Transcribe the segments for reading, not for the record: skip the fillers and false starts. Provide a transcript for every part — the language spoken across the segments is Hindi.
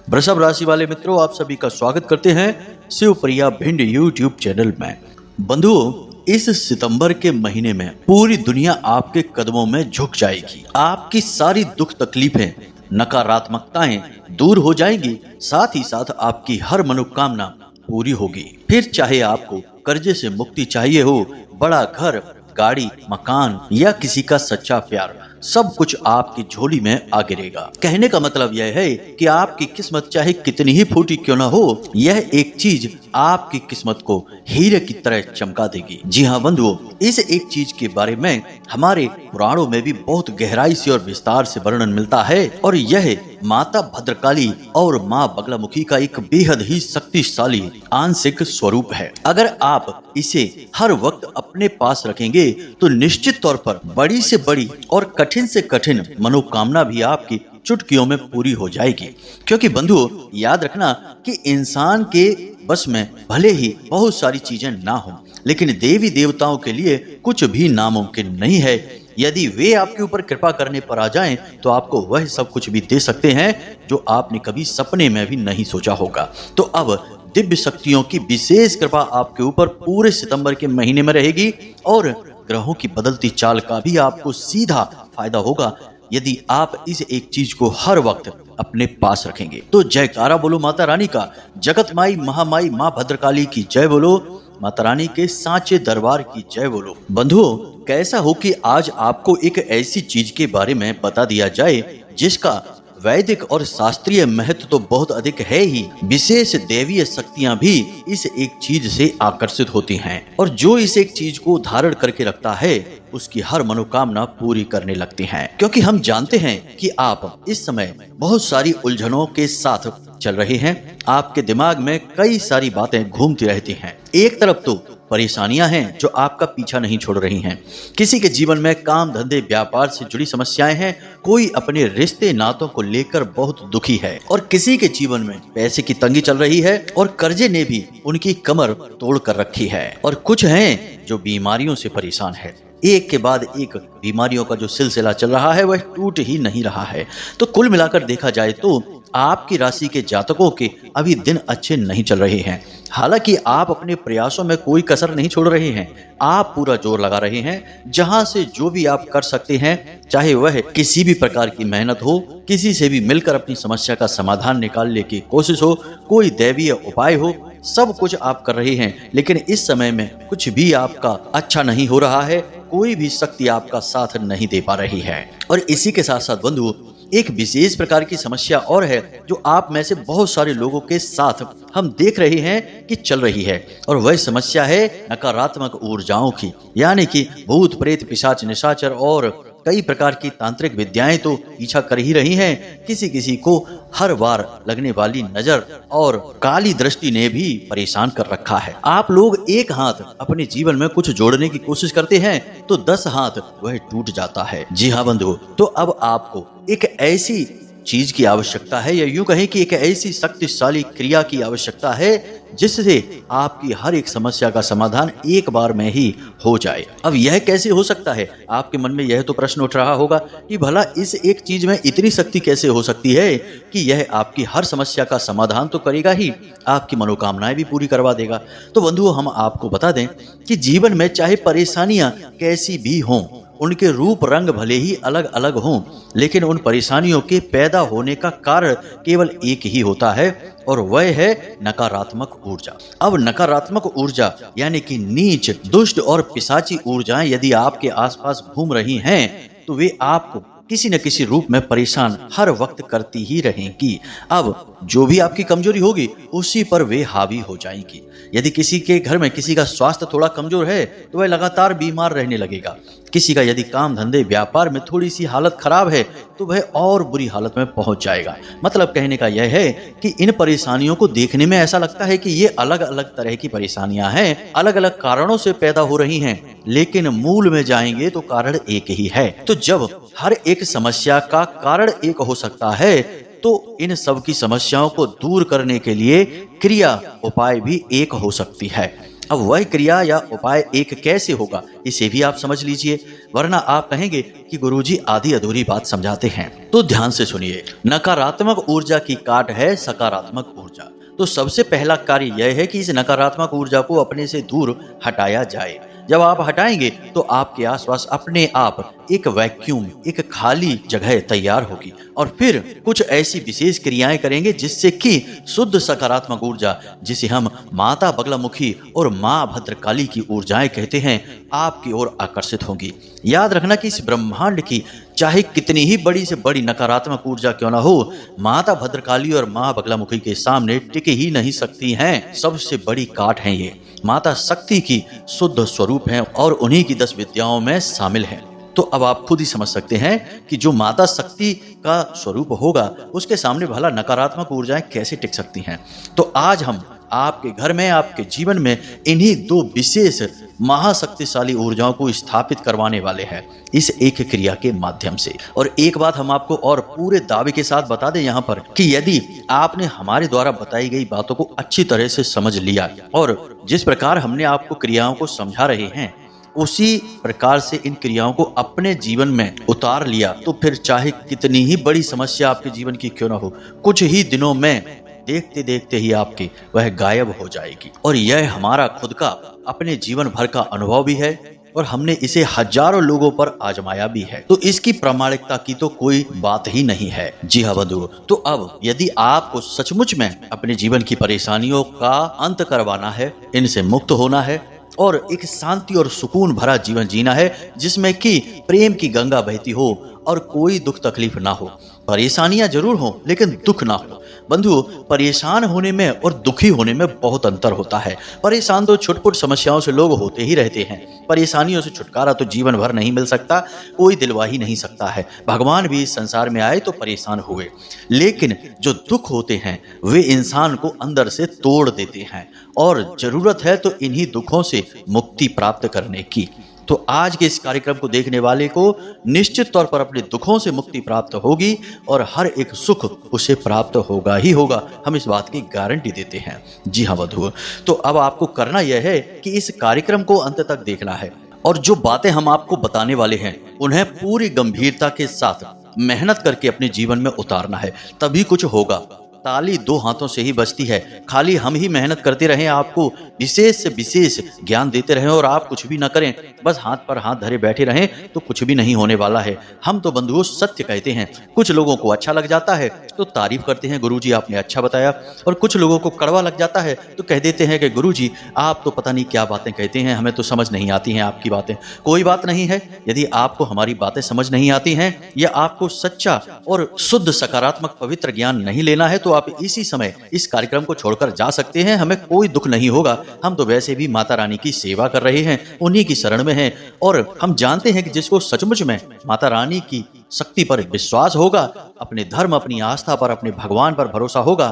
वृषभ राशि वाले मित्रों, आप सभी का स्वागत करते हैं शिवप्रिया भिंड यूट्यूब चैनल में। बंधुओं, इस सितंबर के महीने में पूरी दुनिया आपके कदमों में झुक जाएगी। आपकी सारी दुख तकलीफें, नकारात्मकताएं दूर हो जाएंगी। साथ ही साथ आपकी हर मनोकामना पूरी होगी। फिर चाहे आपको कर्जे से मुक्ति चाहिए हो, बड़ा घर, गाड़ी, मकान या किसी का सच्चा प्यार, सब कुछ आपकी झोली में आ गिरेगा। कहने का मतलब यह है कि आपकी किस्मत चाहे कितनी ही फूटी क्यों ना हो, यह एक चीज आपकी किस्मत को हीरे की तरह चमका देगी। जी हाँ बंधुओं, इस एक चीज के बारे में हमारे पुराणों में भी बहुत गहराई से और विस्तार से वर्णन मिलता है, और यह माता भद्रकाली और माँ बगलामुखी का एक बेहद ही शक्तिशाली आंशिक स्वरूप है। अगर आप इसे हर वक्त अपने पास रखेंगे तो निश्चित तौर पर बड़ी से बड़ी और कठिन से कठिन मनोकामना भी आपकी चुटकियों में पूरी हो जाएगी। क्योंकि बंधुओं, याद रखना कि इंसान के बस में भले ही बहुत सारी चीजें ना हो, लेकिन देवी देवताओं के लिए कुछ भी नामुमकिन नहीं है। यदि वे आपके ऊपर कृपा करने पर आ जाएं, तो आपको वह सब कुछ भी दे सकते हैं जो आपने कभी सपने में भी नहीं सोचा होगा। तो अब दिव्य शक्तियों की विशेष कृपा आपके ऊपर पूरे सितंबर के महीने में रहेगी, और ग्रहों की बदलती चाल का भी आपको सीधा फायदा होगा यदि आप इस एक चीज को हर वक्त अपने पास रखेंगे। तो जयकारा बोलो माता रानी का, जगत माई महामाई माँ भद्रकाली की जय बोलो, माता रानी के सांचे दरबार की जय बोलो। बंधुओं, कैसा हो कि आज आपको एक ऐसी चीज के बारे में बता दिया जाए जिसका वैदिक और शास्त्रीय महत्व तो बहुत अधिक है ही, विशेष दैवीय शक्तियां भी इस एक चीज से आकर्षित होती हैं, और जो इस एक चीज को धारण करके रखता है उसकी हर मनोकामना पूरी करने लगती हैं। क्योंकि हम जानते हैं कि आप इस समय बहुत सारी उलझनों के साथ चल रहे हैं। आपके दिमाग में कई सारी बातें घूमती रहती हैं। एक तरफ तो परेशानियां हैं जो आपका पीछा नहीं छोड़ रही हैं। किसी के जीवन में काम धंधे व्यापार से जुड़ी समस्याएं हैं, कोई अपने रिश्ते नातों को लेकर बहुत दुखी है, और किसी के जीवन में पैसे की तंगी चल रही है और कर्जे ने भी उनकी कमर तोड़ कर रखी है, और कुछ हैं जो बीमारियों से परेशान है। एक के बाद एक बीमारियों का जो सिलसिला चल रहा है वह टूट ही नहीं रहा है। तो कुल मिलाकर देखा जाए तो आपकी राशि के जातकों के अभी दिन अच्छे नहीं चल रहे हैं। हालांकि आप अपने प्रयासों में कोई कसर नहीं छोड़ रहे हैं। आप पूरा जोर लगा रहे हैं। जहां से जो भी आप कर सकते हैं, चाहे वह किसी भी प्रकार की मेहनत हो, किसी से भी मिलकर अपनी समस्या का समाधान निकालने की कोशिश हो, कोई दैवीय उपाय हो, सब कुछ आप कर रहे हैं। लेकिन इस समय में कुछ भी आपका अच्छा नहीं हो रहा है। कोई भी शक्ति आपका साथ नहीं दे पा रही है। और इसी के साथ साथ बंधु, एक विशेष प्रकार की समस्या और है जो आप में से बहुत सारे लोगों के साथ हम देख रहे हैं कि चल रही है, और वह समस्या है नकारात्मक ऊर्जाओं की। यानी कि भूत प्रेत पिशाच निशाचर और कई प्रकार की तांत्रिक विद्याएं तो पीछा कर ही रही हैं। किसी किसी को हर बार लगने वाली नजर और काली दृष्टि ने भी परेशान कर रखा है। आप लोग एक हाथ अपने जीवन में कुछ जोड़ने की कोशिश करते हैं तो 10 हाथ वह टूट जाता है। जी हाँ बंधुओं, तो अब आपको एक ऐसी चीज की आवश्यकता है, या यूं कहें कि एक ऐसी शक्तिशाली क्रिया की आवश्यकता है जिससे आपकी हर एक समस्या का समाधान एक बार में ही हो जाए। अब यह कैसे हो सकता है? आपके मन में यह तो प्रश्न उठ रहा होगा कि भला इस एक चीज में इतनी शक्ति कैसे हो सकती है कि यह आपकी हर समस्या का समाधान तो करेगा ही, आपकी मनोकामनाएं भी पूरी करवा देगा। तो बंधुओं, हम आपको बता दें कि जीवन में चाहे परेशानियां कैसी भी हों, उनके रूप रंग भले ही अलग अलग हों, लेकिन उन परेशानियों के पैदा होने का कारण केवल एक ही होता है, और वह है नकारात्मक ऊर्जा। अब नकारात्मक ऊर्जा यानी कि नीच, दुष्ट और पिशाची ऊर्जाएं यदि आपके आसपास घूम रही हैं तो वे आपको किसी न किसी रूप में परेशान हर वक्त करती ही रहेंगी। अब जो भी आपकी कमजोरी होगी उसी पर वे हावी हो जाएंगी। यदि किसी के घर में किसी का स्वास्थ्य थोड़ा कमजोर है तो वह लगातार बीमार रहने लगेगा। किसी का यदि काम धंधे व्यापार में थोड़ी सी हालत खराब है तो वह और बुरी हालत में पहुंच जाएगा। मतलब कहने का यह है कि इन परेशानियों को देखने में ऐसा लगता है कि ये अलग अलग तरह की परेशानियां हैं, अलग अलग कारणों से पैदा हो रही हैं, लेकिन मूल में जाएंगे तो कारण एक ही है। तो जब हर एक समस्या का कारण एक हो सकता है, तो इन सब की समस्याओं को दूर करने के लिए क्रिया उपाय भी एक हो सकती है। अब वह क्रिया या उपाय एक कैसे होगा इसे भी आप समझ लीजिए, वरना आप कहेंगे कि गुरुजी आधी अधूरी बात समझाते हैं। तो ध्यान से सुनिए। नकारात्मक ऊर्जा की काट है सकारात्मक ऊर्जा। तो सबसे पहला कार्य यह है कि इस नकारात्मक ऊर्जा को अपने से दूर हटाया जाए। जब आप हटाएंगे तो आपके आसपास अपने आप एक वैक्यूम, एक खाली जगह तैयार होगी और फिर कुछ ऐसी विशेष क्रियाएं करेंगे जिससे कि शुद्ध सकारात्मक ऊर्जा, जिसे हम माता बगलामुखी और माँ भद्रकाली की ऊर्जाएं कहते हैं, आपकी ओर आकर्षित होंगी। याद रखना कि इस ब्रह्मांड की चाहे कितनी ही बड़ी से बड़ी नकारात्मक ऊर्जा क्यों ना हो, माता भद्रकाली और माँ बगलामुखी के सामने टिक ही नहीं सकती हैं। सबसे बड़ी काट है ये। माता शक्ति की शुद्ध स्वरूप हैं और उन्हीं की 10 विद्याओं में शामिल हैं। तो अब आप खुद ही समझ सकते हैं कि जो माता शक्ति का स्वरूप होगा उसके सामने भला नकारात्मक ऊर्जाएं कैसे टिक सकती हैं। तो आज हम आपके घर में, आपके जीवन में इन्हीं 2 विशेष महाशक्तिशाली ऊर्जाओं को स्थापित करवाने वाले हैं इस एक क्रिया के माध्यम से। और एक बात हम आपको और पूरे दावे के साथ बता दें यहाँ पर कि यदि आपने हमारे द्वारा बताई गई बातों को अच्छी तरह से समझ लिया और जिस प्रकार हमने आपको क्रियाओं को समझा रहे हैं उसी प्रकार से इन क्रियाओं को अपने जीवन में उतार लिया, तो फिर चाहे कितनी ही बड़ी समस्या आपके जीवन की क्यों ना हो, कुछ ही दिनों में देखते देखते ही आपकी वह गायब हो जाएगी। और यह हमारा खुद का अपने जीवन भर का अनुभव भी है और हमने इसे हजारों लोगों पर आजमाया भी है। तो इसकी प्रामाणिकता की तो कोई बात ही नहीं है। जी हाँ बंधुओं, तो अब यदि आपको सचमुच में अपने जीवन की परेशानियों का अंत करवाना है, इनसे मुक्त होना है और एक शांति और सुकून भरा जीवन जीना है जिसमें कि प्रेम की गंगा बहती हो और कोई दुख तकलीफ ना हो, परेशानियां जरूर हो लेकिन दुख ना हो। बंधुओं, परेशान होने में और दुखी होने में बहुत अंतर होता है। परेशान तो छुटपुट समस्याओं से लोग होते ही रहते हैं। परेशानियों से छुटकारा तो जीवन भर नहीं मिल सकता, कोई दिलवा ही नहीं सकता है। भगवान भी इस संसार में आए तो परेशान हुए, लेकिन जो दुख होते हैं वे इंसान को अंदर से तोड़ देते हैं और जरूरत है तो इन्हीं दुखों से मुक्ति प्राप्त करने की। तो आज के इस कार्यक्रम को देखने वाले को निश्चित तौर पर अपने दुखों से मुक्ति प्राप्त होगी और हर एक सुख उसे प्राप्त होगा ही होगा। हम इस बात की गारंटी देते हैं। जी हाँ बंधुओं, तो अब आपको करना यह है कि इस कार्यक्रम को अंत तक देखना है और जो बातें हम आपको बताने वाले हैं उन्हें पूरी गंभीरता के साथ मेहनत करके अपने जीवन में उतारना है, तभी कुछ होगा। ताली 2 हाथों से ही बजती है। खाली हम ही मेहनत करते रहें, आपको विशेष से विशेष ज्ञान देते रहें और आप कुछ भी ना करें, बस हाथ पर हाथ धरे बैठे रहें तो कुछ भी नहीं होने वाला है। हम तो बंधुओं सत्य कहते हैं। कुछ लोगों को अच्छा लग जाता है तो तारीफ करते हैं, गुरुजी आपने अच्छा बताया, और कुछ लोगों को कड़वा लग जाता है तो कह देते हैं कि गुरुजी आप तो पता नहीं क्या बातें कहते हैं, हमें तो समझ नहीं आती हैं आपकी बातें। कोई बात नहीं है, यदि आपको हमारी बातें समझ नहीं आती हैं या आपको सच्चा और शुद्ध सकारात्मक पवित्र ज्ञान नहीं लेना है तो आप इसी समय इस कार्यक्रम को छोड़कर जा सकते हैं। हमें कोई दुख नहीं होगा। हम तो वैसे भी माता रानी की सेवा कर रहे हैं, उन्हीं की शरण में हैं और हम जानते हैं कि जिसको सचमुच में माता रानी की शक्ति पर विश्वास होगा, अपने धर्म, अपनी आस्था पर, अपने भगवान पर भरोसा होगा,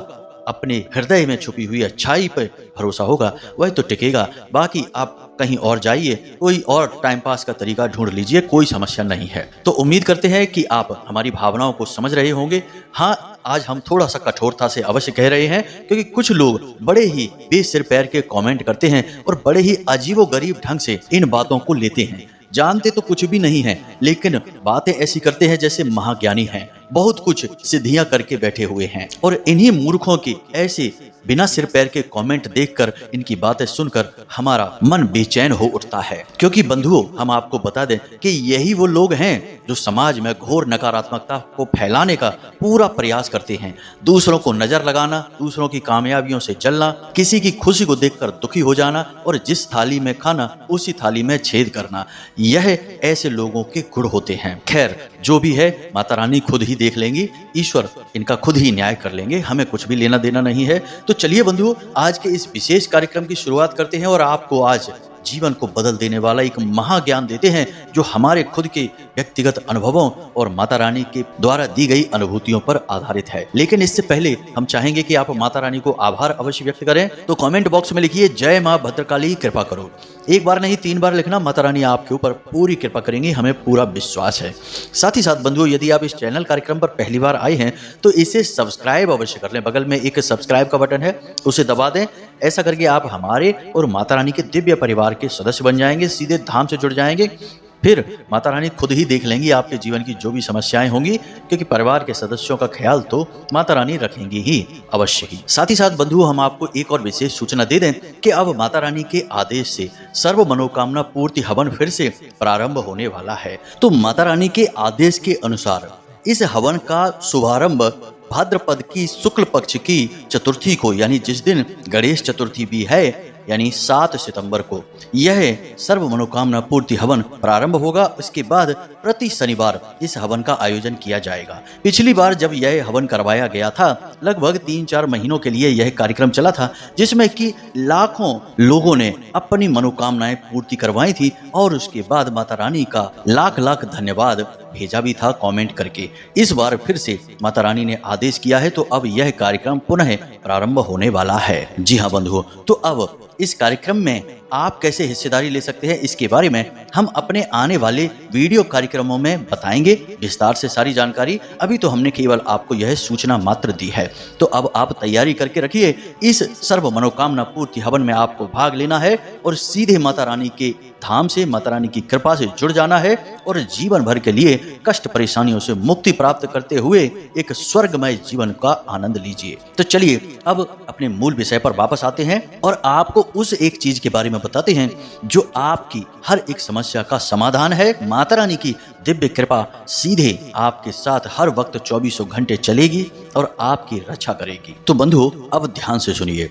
अपने हृदय में छुपी हुई अच्छाई पर भरोसा होगा, वह तो टिकेगा। बाकी आप कहीं और जाइए, कोई और टाइम पास का तरीका ढूंढ लीजिए, कोई समस्या नहीं है। तो उम्मीद करते हैं कि आप हमारी भावनाओं को समझ रहे होंगे। हाँ, आज हम थोड़ा सा कठोरता से अवश्य कह रहे हैं क्योंकि कुछ लोग बड़े ही बेसिर पैर के कमेंट करते हैं और बड़े ही अजीबोगरीब ढंग से इन बातों को लेते हैं। जानते तो कुछ भी नहीं है लेकिन बातें ऐसी करते हैं जैसे महाज्ञानी हैं, बहुत कुछ सिद्धियां करके बैठे हुए हैं। और इन्हीं मूर्खों की ऐसे बिना सिर पैर के कमेंट देखकर, इनकी बातें सुनकर हमारा मन बेचैन हो उठता है। क्योंकि बंधुओं, हम आपको बता दें कि यही वो लोग हैं जो समाज में घोर नकारात्मकता को फैलाने का पूरा प्रयास करते हैं। दूसरों को नजर लगाना, दूसरों की कामयाबियों से जलना, किसी की खुशी को देखकर दुखी हो जाना और जिस थाली में खाना उसी थाली में छेद करना, यह ऐसे लोगों के गुण होते हैं। खैर, जो भी है माता रानी खुद ही देख लेंगी, ईश्वर इनका खुद ही न्याय कर लेंगे, हमें कुछ भी लेना देना नहीं है। तो चलिए बंधुओं, आज के इस विशेष कार्यक्रम की शुरुआत करते हैं और आपको आज जीवन को बदल देने वाला एक महाज्ञान देते हैं जो हमारे खुद के व्यक्तिगत अनुभवों और माता रानी के द्वारा दी गई अनुभूतियों पर आधारित है। लेकिन इससे पहले हम चाहेंगे कि आप माता रानी को आभार अवश्य व्यक्त करें। तो कमेंट बॉक्स में लिखिए, जय मां भद्रकाली कृपा करो। एक बार नहीं 3 बार लिखना, माता रानी आपके ऊपर पूरी कृपा करेंगी, हमें पूरा विश्वास है। साथ ही साथ बंधुओं, यदि आप इस चैनल कार्यक्रम पर पहली बार आए हैं तो इसे सब्सक्राइब अवश्य कर लें। बगल में एक सब्सक्राइब का बटन है, उसे दबा दें। ऐसा करके आप हमारे और माता रानी के दिव्य परिवार के सदस्य बन जाएंगे, सीधे धाम से जुड़ जाएंगे। फिर माता रानी खुद ही देख लेंगी आपके जीवन की जो भी समस्याएं होंगी, क्योंकि परिवार के सदस्यों का ख्याल तो माता रानी रखेंगी ही अवश्य ही। साथ ही साथ बंधुओं, हम आपको एक और विशेष सूचना दे दें कि अब माता रानी के आदेश से सर्व मनोकामना पूर्ति हवन फिर से प्रारंभ होने वाला है। तो माता रानी के आदेश के अनुसार इस हवन का शुभारंभ भाद्रपद की शुक्ल पक्ष की चतुर्थी को, यानी जिस दिन गणेश चतुर्थी भी है, यानी 7 सितंबर को यह सर्व मनोकामना पूर्ति हवन प्रारंभ होगा। उसके बाद प्रति शनिवार इस हवन का आयोजन किया जाएगा। पिछली बार जब यह हवन करवाया गया था, लगभग 3-4 महीनों के लिए यह कार्यक्रम चला था, जिसमें कि लाखों लोगों ने अपनी मनोकामनाएं पूर्ति करवाई थी और उसके बाद माता रानी का लाख लाख धन्यवाद भेजा भी था कमेंट करके। इस बार फिर से माता रानी ने आदेश किया है, तो अब यह कार्यक्रम पुनः प्रारंभ होने वाला है। जी हाँ बंधुओं, तो अब इस कार्यक्रम में आप कैसे हिस्सेदारी ले सकते हैं, इसके बारे में हम अपने आने वाले वीडियो कार्यक्रमों में बताएंगे विस्तार से सारी जानकारी। अभी तो हमने केवल आपको यह सूचना मात्र दी है, तो अब आप तैयारी करके रखिए। इस सर्व मनोकामना पूर्ति हवन में आपको भाग लेना है और सीधे माता रानी के धाम से, माता रानी की कृपा से जुड़ जाना है और जीवन भर के लिए कष्ट परेशानियों से मुक्ति प्राप्त करते हुए एक स्वर्गमय जीवन का आनंद लीजिए। तो चलिए अब अपने मूल विषय पर वापस आते हैं और आपको उस एक चीज के बारे में बताते हैं जो आपकी हर एक समस्या का समाधान है। माता रानी की दिव्य कृपा सीधे आपके साथ हर वक्त 24 घंटे चलेगी और आपकी रक्षा करेगी। तो बंधुओं, अब ध्यान से सुनिए।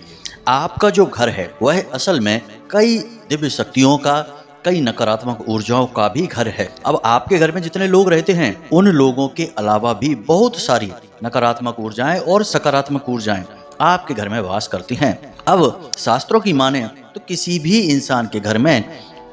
आपका जो घर है वह असल में कई दिव्य शक्तियों का, कई नकारात्मक ऊर्जाओं का भी घर है। अब आपके घर में जितने लोग रहते हैं, उन लोगों के अलावा भी बहुत सारी नकारात्मक ऊर्जाएं और सकारात्मक ऊर्जाएं आपके घर में वास करती हैं। अब शास्त्रों की माने तो किसी भी इंसान के घर में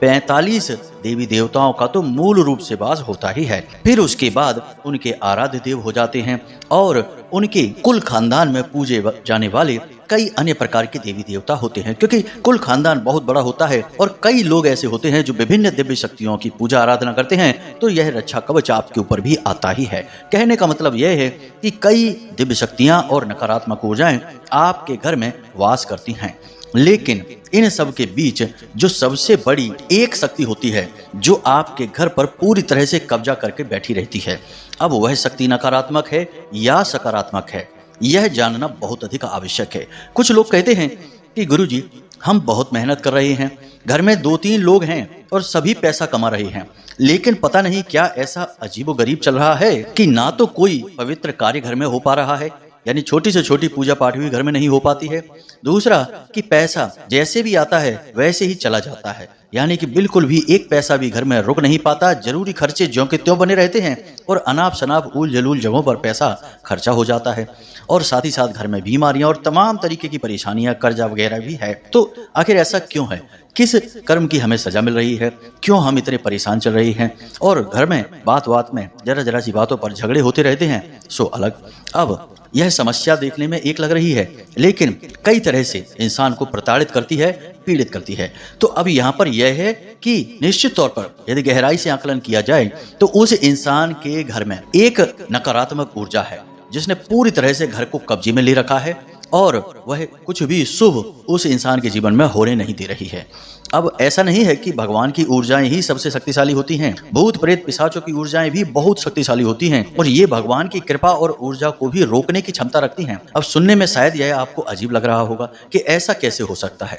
45 देवी देवताओं का तो मूल रूप से वास होता ही है। फिर उसके बाद उनके आराध्य देव हो जाते हैं और उनके कुल खानदान में पूजे जाने वाले कई अन्य प्रकार के देवी देवता होते हैं, क्योंकि कुल खानदान बहुत बड़ा होता है और कई लोग ऐसे होते हैं जो विभिन्न दिव्य शक्तियों की पूजा आराधना करते हैं, तो यह रक्षा कवच आपके ऊपर भी आता ही है। कहने का मतलब यह है कि कई दिव्य शक्तियां और नकारात्मक ऊर्जाएं आपके घर में वास करती हैं, लेकिन इन सब के बीच जो सबसे बड़ी एक शक्ति होती है जो आपके घर पर पूरी तरह से कब्जा करके बैठी रहती है, अब वह शक्ति नकारात्मक है या सकारात्मक है, यह जानना बहुत अधिक आवश्यक है। कुछ लोग कहते हैं कि गुरुजी, हम बहुत मेहनत कर रहे हैं, घर में 2-3 लोग हैं और सभी पैसा कमा रहे हैं, लेकिन पता नहीं क्या ऐसा अजीबोगरीब चल रहा है कि ना तो कोई पवित्र कार्य घर में हो पा रहा है, यानी छोटी से छोटी पूजा पाठ भी घर में नहीं हो पाती है। दूसरा कि पैसा जैसे भी आता है वैसे ही चला जाता है, यानी कि बिल्कुल भी एक पैसा भी घर में रुक नहीं पाता। जरूरी खर्चे ज्यों के त्यों बने रहते हैं और अनाप शनाप उल जलूल जगहों पर पैसा खर्चा हो जाता है, और साथ ही साथ घर में बीमारियां और तमाम तरीके की परेशानियां, कर्जा वगैरह भी है। तो आखिर ऐसा क्यों है? किस कर्म की हमें सजा मिल रही है? क्यों हम इतने परेशान चल रहे हैं और घर में बात बात में जरा जरा सी बातों पर झगड़े होते रहते हैं? सो अलग। अब यह समस्या देखने में एक लग रही है, लेकिन कई तरह से इंसान को प्रताड़ित करती है, पीड़ित करती है। तो अब यहाँ पर यह है कि निश्चित तौर पर यदि गहराई से आकलन किया जाए तो उस इंसान के घर में एक नकारात्मक ऊर्जा है जिसने पूरी तरह से घर को कब्जे में ले रखा है और वह कुछ भी शुभ उस इंसान के जीवन में होने नहीं दे रही है। अब ऐसा नहीं है कि भगवान की ऊर्जाएं ही सबसे शक्तिशाली होती हैं, भूत प्रेत पिशाचों की ऊर्जाएं भी बहुत शक्तिशाली होती हैं और ये भगवान की कृपा और ऊर्जा को भी रोकने की क्षमता रखती हैं। अब सुनने में शायद यह आपको अजीब लग रहा होगा कि ऐसा कैसे हो सकता है,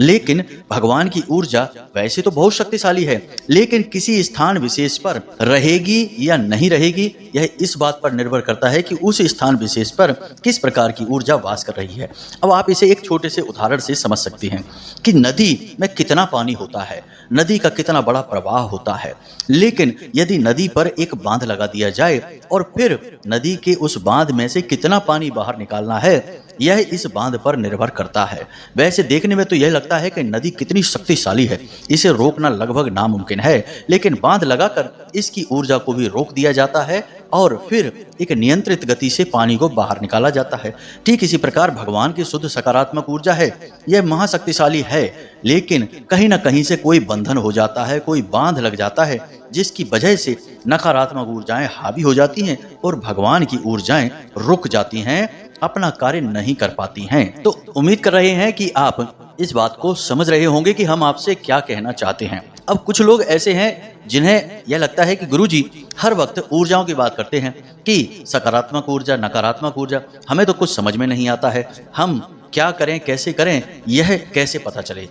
लेकिन भगवान की ऊर्जा वैसे तो बहुत शक्तिशाली है, लेकिन किसी स्थान विशेष पर रहेगी या नहीं रहेगी यह इस बात पर निर्भर करता है कि उस स्थान विशेष पर किस प्रकार की ऊर्जा वास कर रही है। अब आप इसे एक छोटे से उदाहरण से समझ सकते हैं कि नदी में कितना पानी होता है, नदी का कितना बड़ा प्रवाह होता है, लेकिन यदि नदी पर एक बांध लगा दिया जाए और फिर नदी के उस बांध में से कितना पानी बाहर निकालना है, यह इस बांध पर निर्भर करता है। वैसे देखने में तो यह लगता है कि नदी कितनी शक्तिशाली है, इसे रोकना लगभग नामुमकिन है, लेकिन बांध लगाकर इसकी ऊर्जा को भी रोक दिया जाता है और फिर एक नियंत्रित गति से पानी को बाहर निकाला जाता है। ठीक इसी प्रकार भगवान की शुद्ध सकारात्मक ऊर्जा है, यह महाशक्तिशाली है, लेकिन कहीं ना कहीं से कोई बंधन हो जाता है, कोई बांध लग जाता है, जिसकी वजह से नकारात्मक ऊर्जाएं हावी हो जाती हैं और भगवान की ऊर्जाएं रुक जाती हैं अपना कार्य नहीं कर पाती हैं। तो उम्मीद कर रहे हैं कि आप इस बात को समझ रहे होंगे कि हम आपसे क्या कहना चाहते हैं। अब कुछ लोग ऐसे हैं जिन्हें यह लगता है कि गुरुजी हर वक्त ऊर्जाओं की बात करते हैं कि सकारात्मक ऊर्जा, नकारात्मक ऊर्जा, हमें तो कुछ समझ में नहीं आता है, हम क्या करें, कैसे करें, यह कैसे पता चले।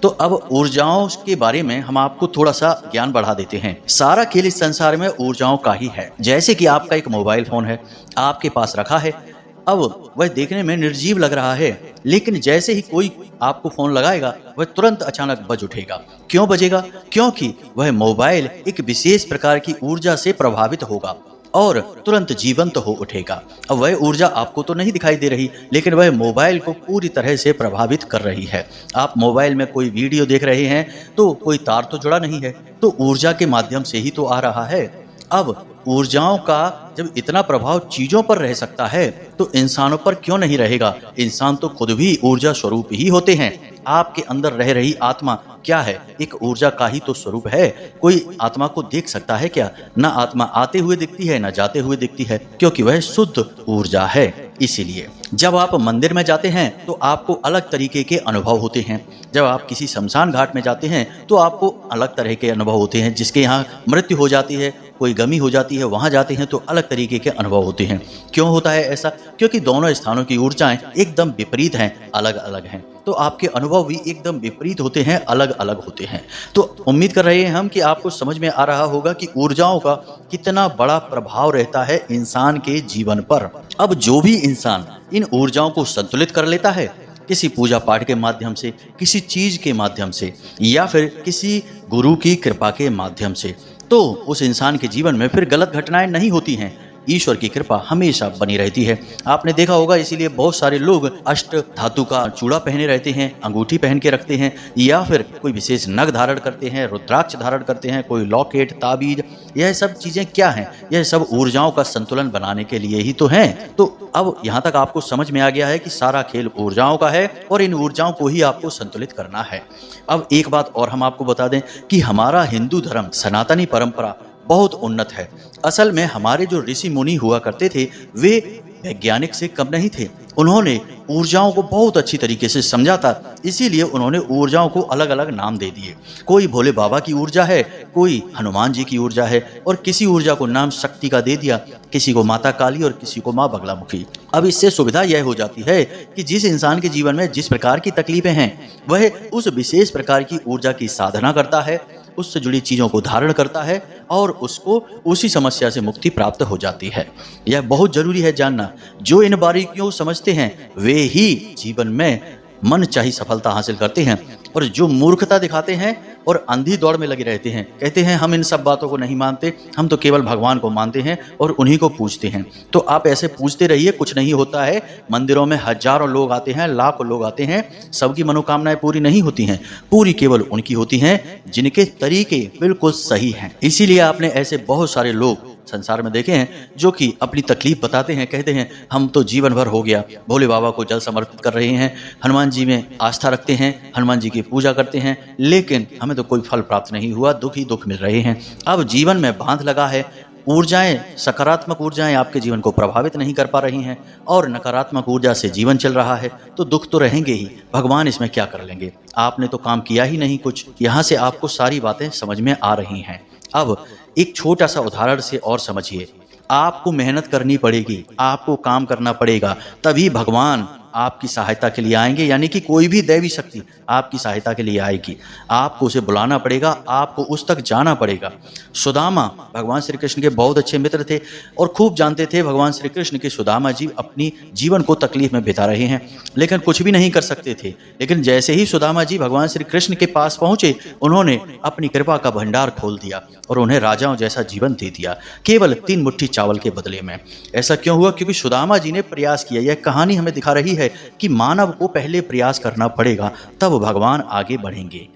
तो अब ऊर्जाओं के बारे में हम आपको थोड़ा सा ज्ञान बढ़ा देते हैं। सारा खेल इस संसार में ऊर्जाओं का ही है। जैसे कि आपका एक मोबाइल फोन है, आपके पास रखा है, अब वह देखने में निर्जीव लग रहा है, लेकिन जैसे ही कोई आपको फोन लगाएगा वह तुरंत अचानक बज उठेगा। क्यों बजेगा? क्योंकि वह मोबाइल एक विशेष प्रकार की ऊर्जा से प्रभावित होगा और तुरंत जीवंत हो उठेगा। अब वह ऊर्जा आपको तो नहीं दिखाई दे रही, लेकिन वह मोबाइल को पूरी तरह से प्रभावित कर रही है। आप मोबाइल में कोई वीडियो देख रहे हैं तो कोई तार तो जुड़ा नहीं है, तो ऊर्जा के माध्यम से ही तो आ रहा है। अब ऊर्जाओं का जब इतना प्रभाव चीजों पर रह सकता है तो इंसानों पर क्यों नहीं रहेगा? इंसान तो खुद भी ऊर्जा स्वरूप ही होते हैं। आपके अंदर रह रही आत्मा क्या है? एक ऊर्जा का ही तो स्वरूप है। कोई आत्मा को देख सकता है क्या? ना आत्मा आते हुए दिखती है, ना जाते हुए दिखती है, क्योंकि वह शुद्ध ऊर्जा है। इसीलिए जब आप मंदिर में जाते हैं तो आपको अलग तरीके के अनुभव होते हैं। जब आप किसी शमशान घाट में जाते हैं तो आपको अलग तरह के अनुभव होते हैं। जिसके यहाँ मृत्यु हो जाती है, कोई गमी हो जाती है, वहाँ जाते हैं तो अलग तरीके के अनुभव होते हैं। क्यों होता है ऐसा? क्योंकि दोनों स्थानों की ऊर्जाएं एकदम विपरीत हैं, अलग अलग हैं, तो आपके अनुभव भी एकदम विपरीत होते हैं, अलग अलग होते हैं। तो उम्मीद कर रहे हैं हम कि आपको समझ में आ रहा होगा कि ऊर्जाओं का कितना बड़ा प्रभाव रहता है इंसान के जीवन पर। अब जो भी इंसान इन ऊर्जाओं को संतुलित कर लेता है, किसी पूजा पाठ के माध्यम से, किसी चीज के माध्यम से, या फिर किसी गुरु की कृपा के माध्यम से, तो उस इंसान के जीवन में फिर गलत घटनाएं नहीं होती हैं। ईश्वर की कृपा हमेशा बनी रहती है। आपने देखा होगा, इसीलिए बहुत सारे लोग अष्ट धातु का चूड़ा पहने रहते हैं, अंगूठी पहन के रखते हैं, या फिर कोई विशेष नग धारण करते हैं, रुद्राक्ष धारण करते हैं, कोई लॉकेट, ताबीज। यह सब चीजें क्या हैं? यह सब ऊर्जाओं का संतुलन बनाने के लिए ही तो हैं। तो अब यहाँ तक आपको समझ में आ गया है कि सारा खेल ऊर्जाओं का है और इन ऊर्जाओं को ही आपको संतुलित करना है। अब एक बात और हम आपको बता दें कि हमारा हिंदू धर्म, सनातनी परंपरा बहुत उन्नत है। असल में हमारे जो ऋषि मुनि हुआ करते थे वे वैज्ञानिक से कम नहीं थे। उन्होंने ऊर्जाओं को बहुत अच्छी तरीके से समझा था, इसीलिए उन्होंने ऊर्जाओं को अलग अलग नाम दे दिए। कोई भोले बाबा की ऊर्जा है, कोई हनुमान जी की ऊर्जा है, और किसी ऊर्जा को नाम शक्ति का दे दिया, किसी को माता काली और किसी को माँ बगलामुखी। अब इससे सुविधा यह हो जाती है कि जिस इंसान के जीवन में जिस प्रकार की तकलीफें हैं वह उस विशेष प्रकार की ऊर्जा की साधना करता है, उससे जुड़ी चीज़ों को धारण करता है और उसको उसी समस्या से मुक्ति प्राप्त हो जाती है। यह बहुत जरूरी है जानना। जो इन बारीकियों को समझते हैं वे ही जीवन में मन चाही सफलता हासिल करते हैं, और जो मूर्खता दिखाते हैं और अंधी दौड़ में लगे रहते हैं, कहते हैं हम इन सब बातों को नहीं मानते, हम तो केवल भगवान को मानते हैं और उन्हीं को पूजते हैं। तो आप ऐसे पूजते रहिए, कुछ नहीं होता है। मंदिरों में हजारों लोग आते हैं, लाखों लोग आते हैं, सबकी मनोकामनाएं पूरी नहीं होती हैं। पूरी केवल उनकी होती हैं जिनके तरीके बिल्कुल सही हैं। इसीलिए आपने ऐसे बहुत सारे लोग संसार में देखे हैं जो कि अपनी तकलीफ बताते हैं, कहते हैं हम तो जीवन भर हो गया भोले बाबा को जल समर्पित कर रहे हैं, हनुमान जी में आस्था रखते हैं, हनुमान जी की पूजा करते हैं, लेकिन हमें तो कोई फल प्राप्त नहीं हुआ, दुख ही दुख मिल रहे हैं। अब जीवन में बांध लगा है, ऊर्जाएं, सकारात्मक ऊर्जाएं आपके जीवन को प्रभावित नहीं कर पा रही हैं और नकारात्मक ऊर्जा से जीवन चल रहा है, तो दुख तो रहेंगे ही। भगवान इसमें क्या कर लेंगे? आपने तो काम किया ही नहीं कुछ। यहाँ से आपको सारी बातें समझ में आ रही हैं। अब एक छोटा सा उदाहरण से और समझिए। आपको मेहनत करनी पड़ेगी, आपको काम करना पड़ेगा, तभी भगवान आपकी सहायता के लिए आएंगे। यानी कि कोई भी दैवी शक्ति आपकी सहायता के लिए आएगी, आपको उसे बुलाना पड़ेगा, आपको उस तक जाना पड़ेगा। सुदामा भगवान श्री कृष्ण के बहुत अच्छे मित्र थे और खूब जानते थे भगवान श्री कृष्ण के सुदामा जी अपनी जीवन को तकलीफ में बिता रहे हैं, लेकिन कुछ भी नहीं कर सकते थे। लेकिन जैसे ही सुदामा जी भगवान श्री कृष्ण के पास पहुंचे, उन्होंने अपनी कृपा का भंडार खोल दिया और उन्हें राजाओं जैसा जीवन दे दिया, केवल 3 मुट्ठी चावल के बदले में। ऐसा क्यों हुआ? क्योंकि सुदामा जी ने प्रयास किया। यह कहानी हमें दिखा रही है कि मानव को पहले प्रयास करना पड़ेगा, तब भगवान आगे बढ़ेंगे।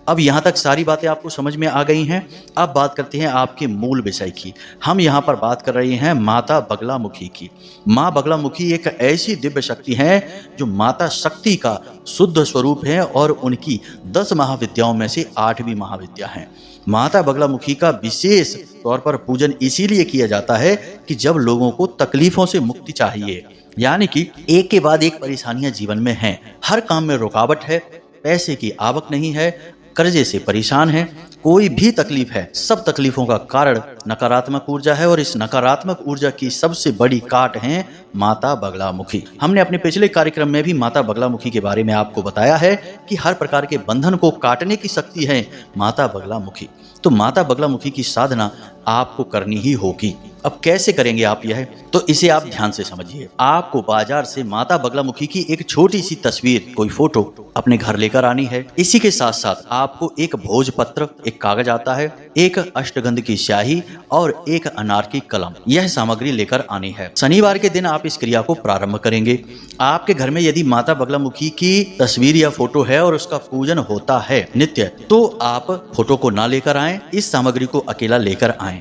अब यहाँ तक सारी बातें आपको समझ में आ गई हैं। अब बात करते हैं आपके मूल विषय की। हम यहाँ पर बात कर रहे हैं माता बगलामुखी की। माँ बगलामुखी एक ऐसी दिव्य शक्ति है जो माता शक्ति का शुद्ध स्वरूप है और उनकी 10 महाविद्याओं में से 8वीं महाविद्या है। माता बगलामुखी का विशेष तौर पर पूजन इसीलिए किया जाता है कि जब लोगों को तकलीफों से मुक्ति चाहिए, यानी कि एक के बाद एक परेशानियां जीवन में हैं। हर काम में रुकावट है, पैसे की आवक नहीं है, कर्जे से परेशान है, कोई भी तकलीफ है। सब तकलीफों का कारण नकारात्मक ऊर्जा है और इस नकारात्मक ऊर्जा की सबसे बड़ी काट है माता बगलामुखी। हमने अपने पिछले कार्यक्रम में भी माता बगलामुखी के बारे में आपको बताया है कि हर प्रकार के बंधन को काटने की शक्ति है माता बगलामुखी। तो माता बगलामुखी की साधना आपको करनी ही होगी। अब कैसे करेंगे आप यह, तो इसे आप ध्यान से समझिए। आपको बाजार से माता बगलामुखी की एक छोटी सी तस्वीर, कोई फोटो अपने घर लेकर आनी है। इसी के साथ साथ आपको एक भोजपत्र, एक कागज आता है, एक अष्टगंध की स्याही और एक अनार की कलम, यह सामग्री लेकर आनी है। शनिवार के दिन आप इस क्रिया को प्रारंभ करेंगे। आपके घर में यदि माता बगलामुखी की तस्वीर या फोटो है और उसका पूजन होता है नित्य, तो आप फोटो को ना लेकर आएं, इस सामग्री को अकेला लेकर आएं।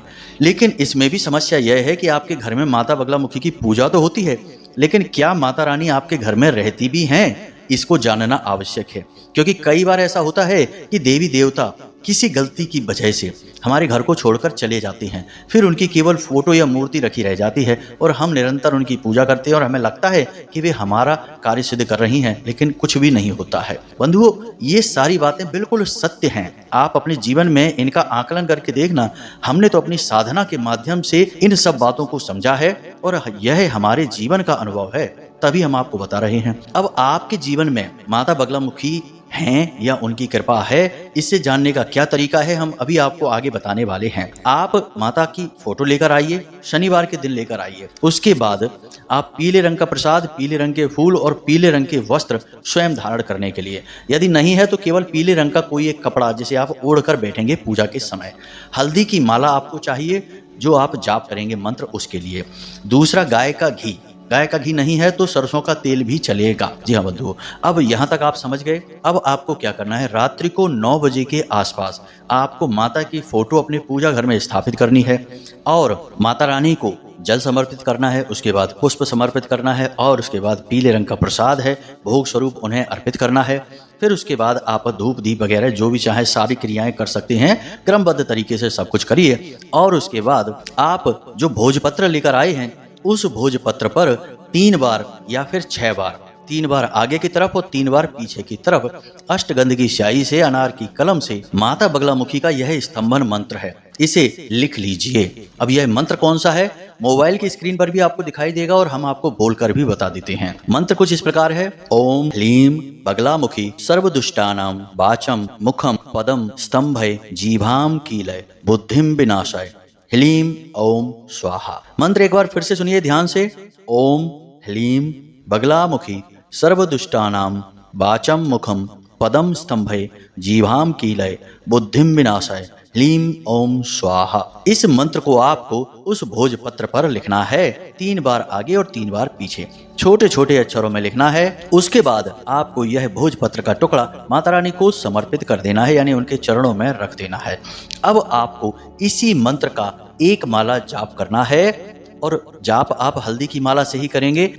लेकिन इसमें भी समस्या यह है कि आपके घर में माता बगलामुखी की पूजा तो होती है, लेकिन क्या माता रानी आपके घर में रहती भी हैं, इसको जानना आवश्यक है। क्योंकि कई बार ऐसा होता है कि देवी देवता किसी गलती की वजह से हमारे घर को छोड़कर चले जाते हैं, फिर उनकी केवल फोटो या मूर्ति रखी रह जाती है और हम निरंतर उनकी पूजा करते हैं और हमें लगता है कि वे हमारा कार्य सिद्ध कर रही हैं, लेकिन कुछ भी नहीं होता है। बंधुओं, ये सारी बातें बिल्कुल सत्य हैं। आप अपने जीवन में इनका आकलन करके देखना। हमने तो अपनी साधना के माध्यम से इन सब बातों को समझा है और यह हमारे जीवन का अनुभव है, तभी हम आपको बता रहे हैं। अब आपके जीवन में माता बगलामुखी हैं या उनकी कृपा है, इससे जानने का क्या तरीका है, हम अभी आपको आगे बताने वाले हैं। आप माता की फोटो लेकर आइए, शनिवार के दिन लेकर आइए। उसके बाद आप पीले रंग का प्रसाद, पीले रंग के फूल और पीले रंग के वस्त्र स्वयं धारण करने के लिए, यदि नहीं है तो केवल पीले रंग का कोई एक कपड़ा जिसे आप ओढ़कर बैठेंगे पूजा के समय। हल्दी की माला आपको चाहिए जो आप जाप करेंगे मंत्र, उसके लिए। दूसरा, गाय का घी। गाय का घी नहीं है तो सरसों का तेल भी चलेगा। जी हाँ बंधुओं, अब यहाँ तक आप समझ गए। अब आपको क्या करना है, रात्रि को 9 बजे के आसपास आपको माता की फोटो अपने पूजा घर में स्थापित करनी है और माता रानी को जल समर्पित करना है, उसके बाद पुष्प समर्पित करना है और उसके बाद पीले रंग का प्रसाद है भोग स्वरूप उन्हें अर्पित करना है। फिर उसके बाद आप धूप दीप वगैरह जो भी चाहे सारी क्रियाएं कर सकते हैं, क्रमबद्ध तरीके से सब कुछ करिए। और उसके बाद आप जो भोजपत्र लेकर आए हैं, उस भोजपत्र पर 3 बार या फिर 6 बार, 3 बार आगे की तरफ और 3 बार पीछे की तरफ अष्टगंध की स्याही से, अनार की कलम से माता बगलामुखी का यह स्तंभन मंत्र है, इसे लिख लीजिए। अब यह मंत्र कौन सा है, मोबाइल की स्क्रीन पर भी आपको दिखाई देगा और हम आपको बोलकर भी बता देते हैं। मंत्र कुछ इस प्रकार है, ओम ह्लीम बगलामुखी सर्वदुष्टानां वाचम मुखम पदम स्तंभय जीभाम कीलय बुद्धिम विनाशाय ह्लीम ओम स्वाहा। मंत्र एक बार फिर से सुनिए ध्यान से। ओम ह्लीम बगलामुखी सर्वदुष्टानां वाचम मुखम पदम स्तंभय जीभाम कीलय बुद्धिम विनाशाय ह्लीम ओम स्वाहा। इस मंत्र को आपको उस भोजपत्र पर लिखना है, 3 बार आगे और 3 बार पीछे, छोटे छोटे अक्षरों में लिखना है। उसके बाद आपको यह भोजपत्र का टुकड़ा माता रानी को समर्पित कर देना है, यानी उनके चरणों में रख देना है। अब आपको इसी मंत्र का एक माला जाप करना है और जाप आप हल्दी की माला से ही करेंगे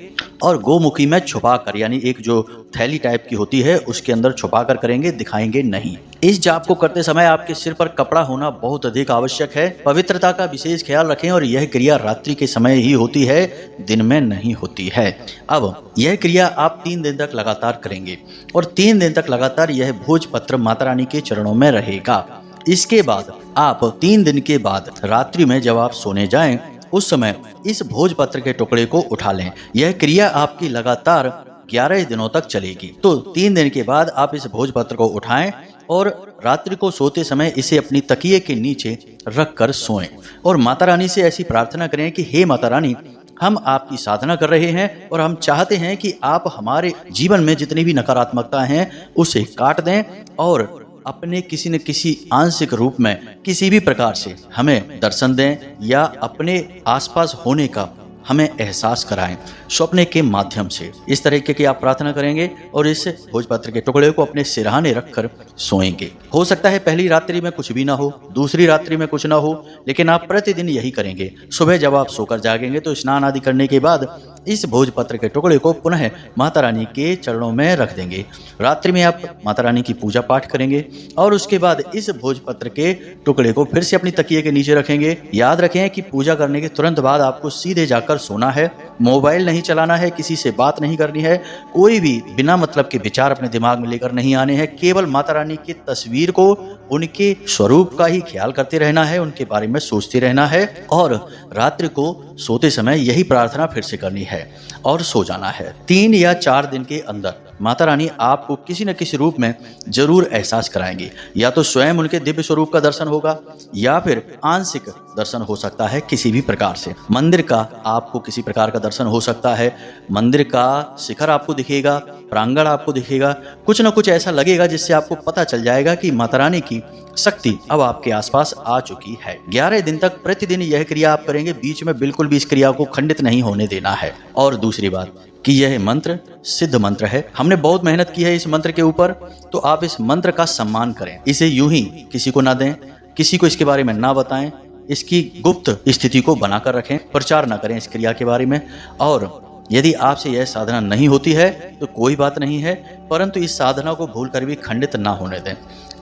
और गोमुखी में छुपा कर, यानी एक जो थैली टाइप की होती है उसके अंदर छुपा कर करेंगे, दिखाएंगे नहीं। इस जाप को करते समय आपके सिर पर कपड़ा होना बहुत अधिक आवश्यक है। पवित्रता का विशेष ख्याल रखें और यह क्रिया रात्रि के समय ही होती है, दिन में नहीं होती है। अब यह क्रिया आप 3 दिन तक लगातार करेंगे और 3 दिन तक लगातार यह भोजपत्र माता रानी के चरणों में रहेगा। इसके बाद आप 3 दिन के बाद रात्रि में जब आप सोने जाएं, उस समय इस भोजपत्र के टुकड़े को उठा लें। यह क्रिया आपकी लगातार 11 दिनों तक चलेगी। तो 3 दिन के बाद आप इस भोजपत्र को उठाएं और रात्रि को सोते समय इसे अपनी तकिए के नीचे रख कर सोएं और माता रानी से ऐसी प्रार्थना करें कि हे माता रानी, हम आपकी साधना कर रहे हैं और हम चाहते हैं कि आप हमारे जीवन में जितनी भी नकारात्मकता हैं उसे काट दें और अपने किसी न किसी आंशिक रूप में किसी भी प्रकार से हमें दर्शन दें या अपने आसपास होने का हमें एहसास कराएं स्वप्न के माध्यम से। इस तरीके की आप प्रार्थना करेंगे और इस भोजपत्र के टुकड़े को अपने सिरहाने रखकर सोएंगे। हो सकता है पहली रात्रि में कुछ भी ना हो, दूसरी रात्रि में कुछ ना हो, लेकिन आप प्रतिदिन यही करेंगे। सुबह जब आप सोकर जागेंगे तो स्नान आदि करने के बाद इस भोजपत्र के टुकड़े को पुनः माता रानी के चरणों में रख देंगे। रात्रि में आप माता रानी की पूजा पाठ करेंगे और उसके बाद इस भोजपत्र के टुकड़े को फिर से अपनी तकिए के नीचे रखेंगे। याद रखें कि पूजा करने के तुरंत बाद आपको सीधे जाकर कर सोना है, मोबाइल नहीं चलाना है, किसी से बात नहीं करनी है, कोई भी बिना मतलब के विचार अपने दिमाग में लेकर नहीं आने हैं। केवल माता रानी की तस्वीर को, उनके स्वरूप का ही ख्याल करते रहना है, उनके बारे में सोचते रहना है और रात्रि को सोते समय यही प्रार्थना फिर से करनी है और सो जाना है। 3 या 4 दिन के अंदर माता रानी आपको किसी न किसी रूप में जरूर एहसास कराएंगी। या तो स्वयं उनके दिव्य स्वरूप का दर्शन होगा या फिर आंशिक दर्शन हो सकता है किसी भी प्रकार से। मंदिर का आपको किसी प्रकार का दर्शन हो सकता है, मंदिर का शिखर आपको दिखेगा, प्रांगण आपको दिखेगा, कुछ न कुछ ऐसा लगेगा जिससे आपको पता चल जाएगा कि माता रानी की शक्ति अब आपके आसपास आ चुकी है। 11 दिन तक प्रतिदिन यह क्रिया आप करेंगे, बीच में बिल्कुल भी इस क्रिया को खंडित नहीं होने देना है। और दूसरी बात कि यह मंत्र सिद्ध मंत्र है, हमने बहुत मेहनत की है इस मंत्र के ऊपर, तो आप इस मंत्र का सम्मान करें। इसे यूं ही किसी को ना दें, किसी को इसके बारे में ना बताएं, इसकी गुप्त स्थिति को बनाकर रखें, प्रचार ना करें इस क्रिया के बारे में। और यदि आपसे यह साधना नहीं होती है तो कोई बात नहीं है, परंतु इस साधना को भूलकर भी खंडित ना होने दें।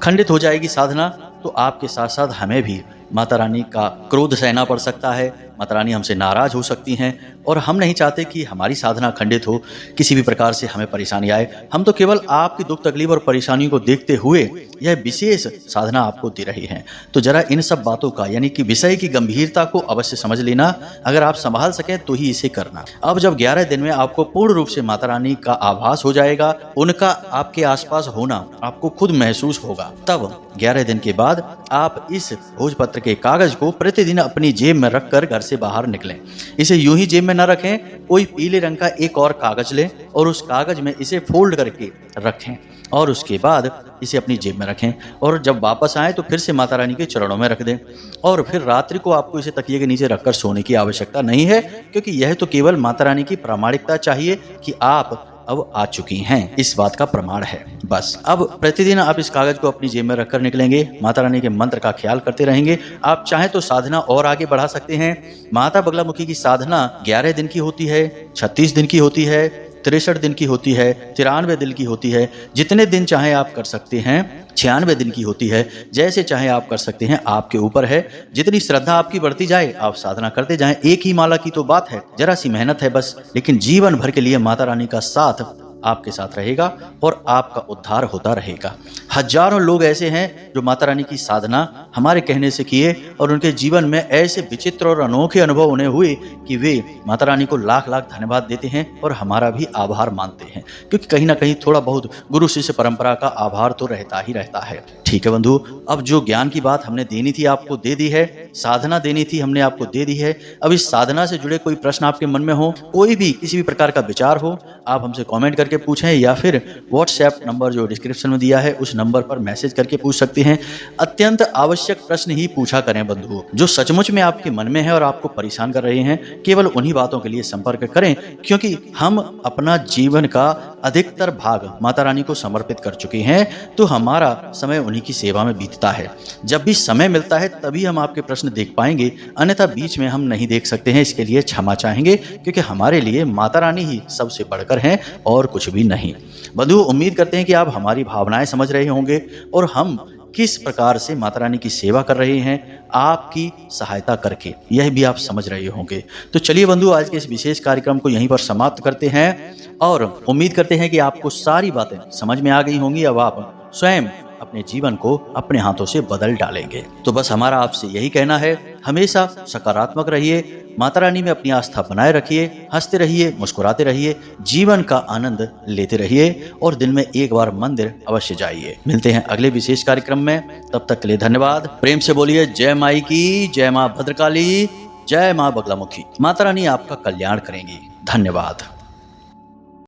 खंडित हो जाएगी साधना तो आपके साथ साथ हमें भी माता रानी का क्रोध सहना पड़ सकता है, माता रानी हमसे नाराज हो सकती हैं और हम नहीं चाहते कि हमारी साधना खंडित हो, किसी भी प्रकार से हमें परेशानी आए। हम तो केवल आपकी दुख तकलीफ और परेशानियों को देखते हुए यह विशेष साधना आपको दे रही हैं। तो जरा इन सब बातों का यानी कि विषय की गंभीरता को अवश्य समझ लेना, अगर आप संभाल सकें तो ही इसे करना। अब जब 11 दिन में आपको पूर्ण रूप से माता रानी का आभास हो जाएगा, उनका आपके आसपास होना आपको खुद महसूस होगा, तब 11 दिन के बाद आप इस भोजपत्र के कागज को प्रतिदिन अपनी जेब में रखकर घर से बाहर निकलें। इसे यूं ही जेब में न रखें, कोई पीले रंग का एक और कागज लें और उस कागज में इसे फोल्ड करके रखें और उसके बाद इसे अपनी जेब में रखें और जब वापस आएं तो फिर से माता रानी के चरणों में रख दें। और फिर रात्रि को आपको इसे तकिए के नीचे रखकर सोने की आवश्यकता नहीं है, क्योंकि यह तो केवल माता रानी की प्रामाणिकता चाहिए कि आप अब आ चुकी हैं, इस बात का प्रमाण है बस। अब प्रतिदिन आप इस कागज को अपनी जेब में रखकर निकलेंगे, माता रानी के मंत्र का ख्याल करते रहेंगे। आप चाहें तो साधना और आगे बढ़ा सकते हैं। माता बगलामुखी की साधना 11 दिन की होती है, 36 दिन की होती है, 63 दिन की होती है, 93 दिन की होती है, जितने दिन चाहे आप कर सकते हैं। 96 दिन की होती है, जैसे चाहे आप कर सकते हैं, आपके ऊपर है। जितनी श्रद्धा आपकी बढ़ती जाए आप साधना करते जाएं। एक ही माला की तो बात है, जरा सी मेहनत है बस, लेकिन जीवन भर के लिए माता रानी का साथ आपके साथ रहेगा और आपका उद्धार होता रहेगा। हजारों लोग ऐसे हैं जो माता रानी की साधना हमारे कहने से किए और उनके जीवन में ऐसे विचित्र और अनोखे अनुभव उन्हें हुए कि वे माता रानी को लाख लाख धन्यवाद देते हैं और हमारा भी आभार मानते हैं, क्योंकि कहीं ना कहीं थोड़ा बहुत गुरु शिष्य परंपरा का आभार तो रहता ही रहता है। ठीक है बंधु, अब जो ज्ञान की बात हमने देनी थी आपको दे दी है, साधना देनी थी हमने आपको दे दी है। अब इस साधना से जुड़े कोई प्रश्न आपके मन में हो, कोई भी किसी भी प्रकार का विचार हो, आप हमसे कमेंट करके पूछें या फिर व्हाट्सएप नंबर जो डिस्क्रिप्शन में दिया है उस नंबर पर मैसेज करके पूछ सकते हैं। अत्यंत आवश्यक प्रश्न ही पूछा करें बंधुओं, जो सचमुच में आपके मन में है और आपको परेशान कर रहे हैं। केवल उन्हीं बातों के लिए संपर्क करें, क्योंकि हम अपना जीवन का अधिकतर भाग माता रानी को समर्पित कर चुके हैं, तो हमारा समय उन्हीं की सेवा में बीतता है। जब भी समय मिलता है तभी हम आपके प्रश्न देख पाएंगे, अन्यथा बीच में हम नहीं देख सकते हैं। इसके लिए क्षमा चाहेंगे, क्योंकि हमारे लिए माता रानी ही सबसे बढ़कर हैं और कुछ भी नहीं। बंधु, उम्मीद करते हैं कि आप हमारी भावनाएं समझ रहे होंगे और हम किस प्रकार से माता रानी की सेवा कर रहे हैं आपकी सहायता करके, यह भी आप समझ रहे होंगे। तो चलिए बंधु, आज के इस विशेष कार्यक्रम को यहीं पर समाप्त करते हैं और उम्मीद करते हैं कि आपको सारी बातें समझ में आ गई होंगी। अब आप स्वयं अपने जीवन को अपने हाथों से बदल डालेंगे। तो बस हमारा आपसे यही कहना है, हमेशा सकारात्मक रहिए, माता रानी में अपनी आस्था बनाए रखिए, हंसते रहिए, मुस्कुराते रहिए, जीवन का आनंद लेते रहिए और दिन में एक बार मंदिर अवश्य जाइए। मिलते हैं अगले विशेष कार्यक्रम में, तब तक के लिए धन्यवाद। प्रेम से बोलिए जय माई की, जय माँ भद्रकाली, जय माँ बगलामुखी। माता रानी आपका कल्याण करेंगी। धन्यवाद।